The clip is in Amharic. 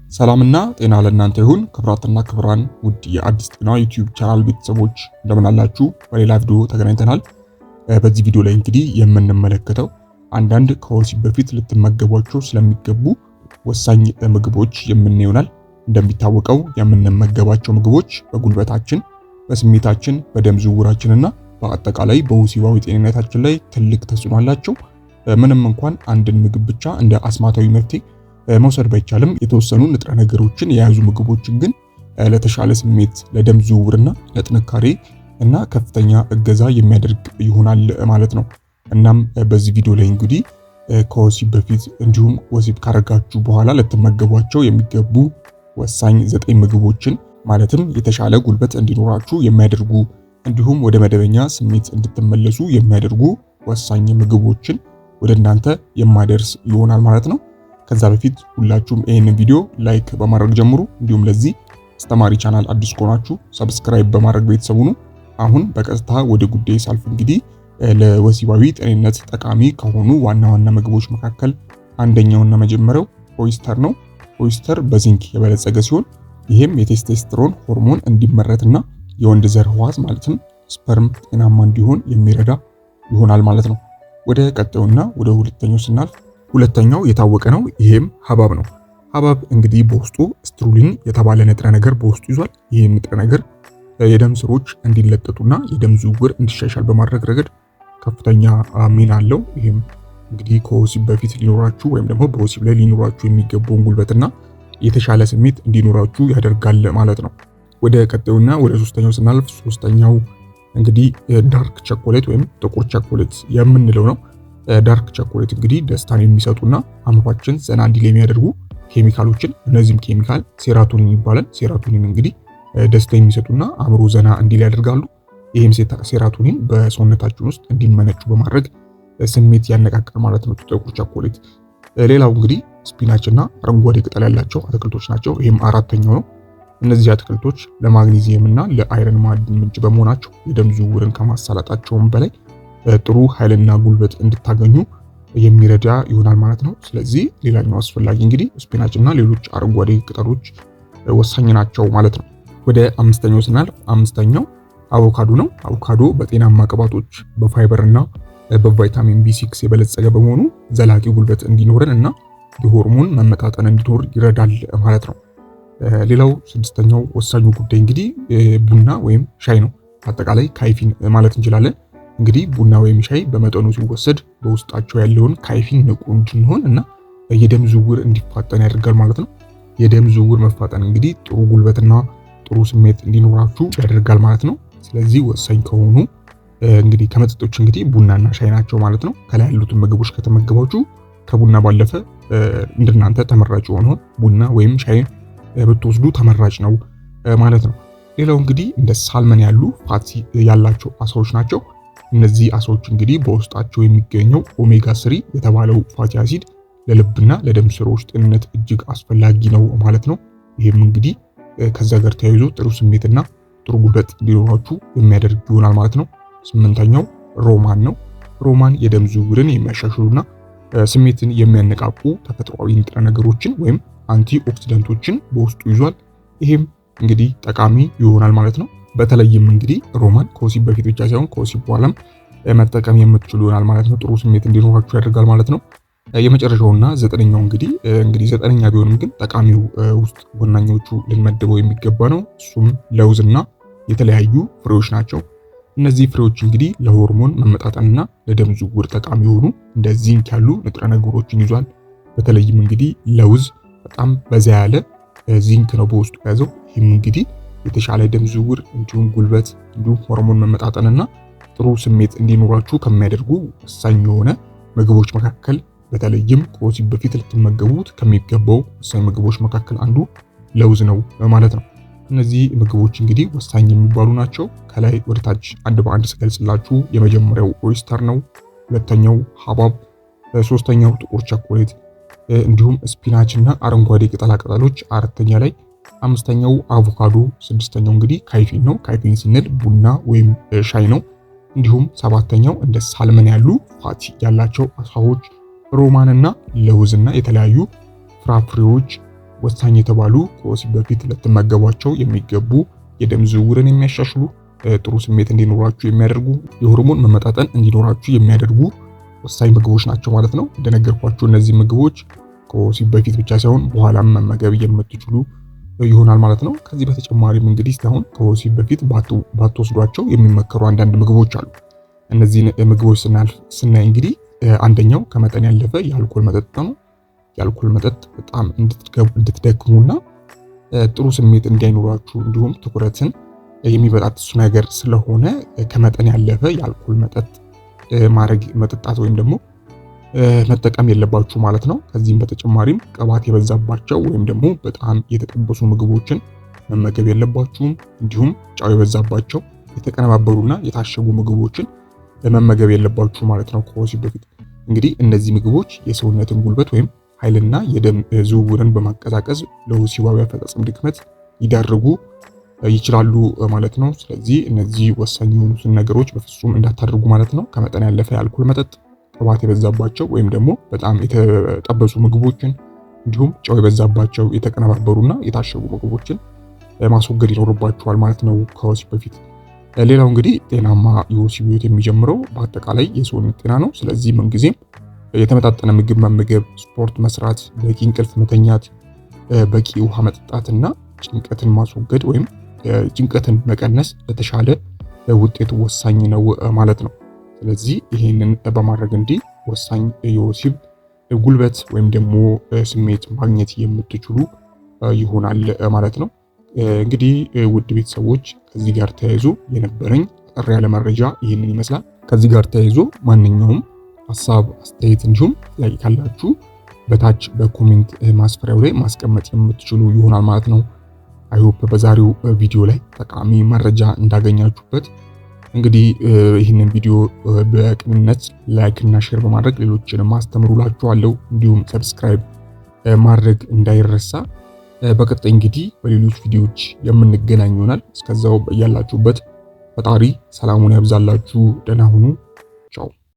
ሰላምና ጤና ለእናንተ ይሁን። ክብራትና ክብራን ውድ የአዲስ ጤና ዩቲዩብ ቻናል ቤተሰቦች እንደምን አላችሁ? በሌላ ቪዲዮ ተገናኝተናል። በዚህ ቪዲዮ ላይ እንግዲህ የምንመለከተው አንዳንድ ከወሲብ በፊት ልትመገቧቸው ስለሚገቡ ወሳኝ ምግቦች የምናየው ይሆናል። እንደሚታወቀው የምንመገባቸው ምግቦች በጉልበታችን፣ በስሜታችን፣ በደም ዝውውራችንና በአጠቃላይ በወሲባዊ ጤንነታችን ላይ ትልቅ ተጽዕኖ አላቸው። ምንም እንኳን አንድን ምግብ ብቻ እንደ አስማታዊ መፍትሄ መውሰድ ባይቻልም የተወሰኑ ንጥረ ነገሮችን የያዙ ምግቦችን ግን ለተሻለ ስሜት፣ ለደም ዝውውርና ለጥንካሬ እና ከፍተኛ እገዛ የሚያደርግ ይሆናል ማለት ነው። እናም በዚህ ቪዲዮ ላይ እንግዲህ ከወሲብ በፊት እንዲሁም ወሲብ ካረጋችሁ በኋላ ልትመገቧቸው የሚገቡ ወሳኝ 9 ምግቦችን ማለትም የተሻለ ጉልበት እንዲኖራችሁ የሚያደርጉ እንዲሁም ወደ መደበኛ ስሜት እንድትመለሱ የሚያደርጉ ወሳኝ ምግቦችን ወደ እናንተ የማደርስ ይሆናል ማለት ነው። ከዛ በፊት ሁላችሁም ይሄንን ቪዲዮ ላይክ በማድረግ ጀምሩ። እንዲሁም ለዚህ አስተማሪ ቻናል አዲስ ከሆናችሁ ሰብስክራይብ በማድረግ ቤተሰቡ ነው። አሁን በቀጥታ ወደ ጉዳይ ሳልፍ እንግዲህ ለወሲባዊ ጤንነት ጠቃሚ ከሆኑ ዋና ዋና ምግቦች መካከል አንደኛውና መጀመሪያው ኦይስተር ነው። ኦይስተር በዚንክ የበለጸገ ሲሆን ይህም የቴስቶስትሮን ሆርሞን እንዲመረትና የወንድ ዘር ህዋስ ማለትም ስፐርም ጤናማ እንዲሆን የሚረዳ ይሆናል ማለት ነው። ወደ ቀጣዩና ወደ ሁለተኛው ስናልፍ ሁለተኛው የታወቀ ነው። ይሄም ሐብሐብ ነው። ሐብሐብ እንግዲህ በውስጡ ስትሩሊን የተባለ ንጥረ ነገር በውስጡ ይዟል። ይህም ንጥረ ነገር የደም ስሮች እንዲለጠጡና የደም ዝውውር እንዲሻሻል በማድረግ ረገድ ከፍተኛ ሚና አለው። ይህም እንግዲህ ከወሲብ በፊት ሊኖራችሁ ወይም ደግሞ በወሲብ ላይ ሊኖራችሁ የሚገባውን ጉልበትና የተሻለ ስሜት እንዲኖራችሁ ያደርጋል ማለት ነው። ወደ ቀጣዩና ወደ ሶስተኛው ስናልፍ ሶስተኛው እንግዲህ ዳርክ ቸኮሌት ወይም ጥቁር ቸኮሌት የምንለው ነው። ዳርክ ቸኮሌት እንግዲህ ደስታን የሚሰጡና አእምሯችን ዘና እንዲል የሚያደርጉ ኬሚካሎችን እነዚህም ኬሚካል ሴራቶኒን ይባላል። ሴራቶኒን እንግዲህ ደስታ የሚሰጡና አእምሮ ዘና እንዲል ያደርጋሉ። ይህም ሴራቶኒን በሰውነታችን ውስጥ እንዲመነጩ በማድረግ ስሜት ያነቃቃል ማለት ነው ጥቁር ቸኮሌት። ሌላው እንግዲህ ስፒናችና አረንጓዴ ቅጠል ያላቸው አትክልቶች ናቸው። ይህም አራተኛው ነው። እነዚህ አትክልቶች ለማግኒዚየም እና ለአይረን ማዕድን ምንጭ በመሆናቸው የደም ዝውውርን ከማሳለጣቸውም በላይ ጥሩ ኃይልና ጉልበት እንድታገኙ የሚረዳ ይሆናል ማለት ነው። ስለዚህ ሌላኛው አስፈላጊ እንግዲህ ስፒናች እና ሌሎች አረንጓዴ ቅጠሎች ወሳኝ ናቸው ማለት ነው። ወደ አምስተኛው ስናልፍ አምስተኛው አቮካዶ ነው። አቮካዶ በጤናማ ቅባቶች፣ በፋይበር እና በቫይታሚን ቢ6 የበለጸገ በመሆኑ ዘላቂ ጉልበት እንዲኖረን እና የሆርሞን መመጣጠን እንዲኖር ይረዳል ማለት ነው። ሌላው ስድስተኛው ወሳኙ ጉዳይ እንግዲህ ቡና ወይም ሻይ ነው። አጠቃላይ ካይፊን ማለት እንችላለን። እንግዲህ ቡና ወይም ሻይ በመጠኑ ሲወሰድ በውስጣቸው ያለውን ካይፊን ንቁ እንድንሆን እና የደም ዝውውር እንዲፋጠን ያደርጋል ማለት ነው። የደም ዝውውር መፋጠን እንግዲህ ጥሩ ጉልበትና ጥሩ ስሜት እንዲኖራችሁ ያደርጋል ማለት ነው። ስለዚህ ወሳኝ ከሆኑ እንግዲህ ከመጠጦች እንግዲህ ቡናና ሻይ ናቸው ማለት ነው። ከላይ ያሉትን ምግቦች ከተመገባችሁ ከቡና ባለፈ እንደናንተ ተመራጭ የሆነው ቡና ወይም ሻይ ብትወስዱ ተመራጭ ነው ማለት ነው። ሌላው እንግዲህ እንደ ሳልመን ያሉ ፋቲ ያላቸው አሳዎች ናቸው። እነዚህ አሳዎች እንግዲህ በውስጣቸው የሚገኘው ኦሜጋ 3 የተባለው ፋቲ አሲድ ለልብና ለደም ስሮች ጤንነት እጅግ አስፈላጊ ነው ማለት ነው። ይህም እንግዲህ ከዛ ጋር ተያይዞ ጥሩ ስሜትና ጥሩ ጉልበት እንዲኖራችሁ የሚያደርግ ይሆናል ማለት ነው። ስምንተኛው ሮማን ነው። ሮማን የደም ዝውውርን የሚያሻሽሉና ስሜትን የሚያነቃቁ ተፈጥሯዊ ንጥረ ነገሮችን ወይም አንቲ ኦክሲደንቶችን በውስጡ ይዟል። ይህም እንግዲህ ጠቃሚ ይሆናል ማለት ነው። በተለይም እንግዲህ ሮማን ከወሲብ በፊት ብቻ ሳይሆን ከወሲብ በኋላም መጠቀም የምትችሉ ይሆናል ማለት ነው። ጥሩ ስሜት እንዲኖራችሁ ያደርጋል ማለት ነው። የመጨረሻውና ዘጠነኛው እንግዲህ ዘጠነኛ ቢሆንም ግን ጠቃሚው ውስጥ ዋናኞቹ ልንመድበው የሚገባ ነው። እሱም ለውዝና የተለያዩ ፍሬዎች ናቸው። እነዚህ ፍሬዎች እንግዲህ ለሆርሞን መመጣጠንና ለደም ዝውውር ጠቃሚ የሆኑ እንደ ዚንክ ያሉ ንጥረ ነገሮችን ይዟል። በተለይም እንግዲህ ለውዝ በጣም በዛ ያለ ዚንክ ነው በውስጡ የያዘው። ይህም እንግዲህ የተሻለ ደም ዝውውር እንዲሁም ጉልበት እንዲሁም ሆርሞን መመጣጠንና ጥሩ ስሜት እንዲኖራችሁ ከሚያደርጉ ወሳኝ የሆነ ምግቦች መካከል በተለይም ከወሲብ በፊት ልትመገቡት ከሚገባው ወሳኝ ምግቦች መካከል አንዱ ለውዝ ነው ማለት ነው። እነዚህ ምግቦች እንግዲህ ወሳኝ የሚባሉ ናቸው። ከላይ ወደ ታች አንድ በአንድ ስገልጽላችሁ የመጀመሪያው ኦይስተር ነው። ሁለተኛው ሐብሐብ፣ ሶስተኛው ጥቁር ቸኮሌት እንዲሁም ስፒናች እና አረንጓዴ ቅጠላቅጠሎች አራተኛ ላይ፣ አምስተኛው አቮካዶ፣ ስድስተኛው እንግዲህ ካይፊን ነው። ካይፊን ስንል ቡና ወይም ሻይ ነው። እንዲሁም ሰባተኛው እንደ ሳልመን ያሉ ፋቲ ያላቸው አሳዎች፣ ሮማን እና ለውዝ እና የተለያዩ ፍራፍሬዎች ወሳኝ የተባሉ ከወሲብ በፊት ልትመገቧቸው የሚገቡ የደም ዝውውርን የሚያሻሽሉ ጥሩ ስሜት እንዲኖራችሁ የሚያደርጉ የሆርሞን መመጣጠን እንዲኖራችሁ የሚያደርጉ ወሳኝ ምግቦች ናቸው ማለት ነው። እንደነገርኳችሁ እነዚህ ምግቦች ከወሲብ በፊት ብቻ ሳይሆን በኋላም መመገብ የምትችሉ ይሆናል ማለት ነው። ከዚህ በተጨማሪም እንግዲህ እስካሁን ከወሲብ በፊት ባትወስዷቸው የሚመከሩ አንዳንድ ምግቦች አሉ። እነዚህን ምግቦች ስናይ እንግዲህ አንደኛው ከመጠን ያለፈ የአልኮል መጠጥ ነው። የአልኮል መጠጥ በጣም እንድትደክሙና ጥሩ ስሜት እንዳይኖራችሁ እንዲሁም ትኩረትን የሚበጣጥሱ ነገር ስለሆነ ከመጠን ያለፈ የአልኮል መጠጥ መጠጣት ወይም ደግሞ መጠቀም የለባችሁ ማለት ነው። ከዚህም በተጨማሪም ቅባት የበዛባቸው ወይም ደግሞ በጣም የተጠበሱ ምግቦችን መመገብ የለባችሁም። እንዲሁም ጨው የበዛባቸው የተቀነባበሩና የታሸጉ ምግቦችን መመገብ የለባችሁ ማለት ነው። ከወሲብ በፊት እንግዲህ እነዚህ ምግቦች የሰውነትን ጉልበት ወይም ኃይልና የደም ዝውውርን በማቀዛቀዝ ለወሲባዊ አፈጻጸም ድክመት ሊዳርጉ ይችላሉ ማለት ነው። ስለዚህ እነዚህ ወሳኝ የሆኑትን ነገሮች በፍጹም እንዳታደርጉ ማለት ነው። ከመጠን ያለፈ የአልኮል መጠጥ፣ ቅባት የበዛባቸው ወይም ደግሞ በጣም የተጠበሱ ምግቦችን እንዲሁም ጨው የበዛባቸው የተቀነባበሩና የታሸጉ ምግቦችን ማስወገድ ይኖርባችኋል ማለት ነው ከወሲብ በፊት። ሌላው እንግዲህ ጤናማ የወሲብ ህይወት የሚጀምረው በአጠቃላይ የሰውነት ጤና ነው። ስለዚህ ምንጊዜም የተመጣጠነ ምግብ መመገብ፣ ስፖርት መስራት፣ በቂ እንቅልፍ መተኛት፣ በቂ ውሃ መጠጣትና ጭንቀትን ማስወገድ ወይም ጭንቀትን መቀነስ ለተሻለ ውጤት ወሳኝ ነው ማለት ነው። ስለዚህ ይሄንን በማድረግ እንዲህ ወሳኝ የወሲብ ጉልበት ወይም ደግሞ ስሜት ማግኘት የምትችሉ ይሆናል ማለት ነው። እንግዲህ ውድ ቤተሰቦች ከዚህ ጋር ተያይዞ የነበረኝ አጠር ያለ መረጃ ይህንን ይመስላል። ከዚህ ጋር ተያይዞ ማንኛውም ሀሳብ፣ አስተያየት እንዲሁም ጥያቄ ካላችሁ በታች በኮሜንት ማስፈሪያው ላይ ማስቀመጥ የምትችሉ ይሆናል ማለት ነው። አይሆፕ በዛሬው ቪዲዮ ላይ ጠቃሚ መረጃ እንዳገኛችሁበት። እንግዲህ ይህንን ቪዲዮ በቅንነት ላይክ እና ሼር በማድረግ ሌሎችንም አስተምሩላችኋለሁ። እንዲሁም ሰብስክራይብ ማድረግ እንዳይረሳ። በቀጣይ እንግዲህ በሌሎች ቪዲዮዎች የምንገናኝ ይሆናል። እስከዛው ያላችሁበት ፈጣሪ ሰላሙን ያብዛላችሁ። ደህና ሁኑ። ቻው።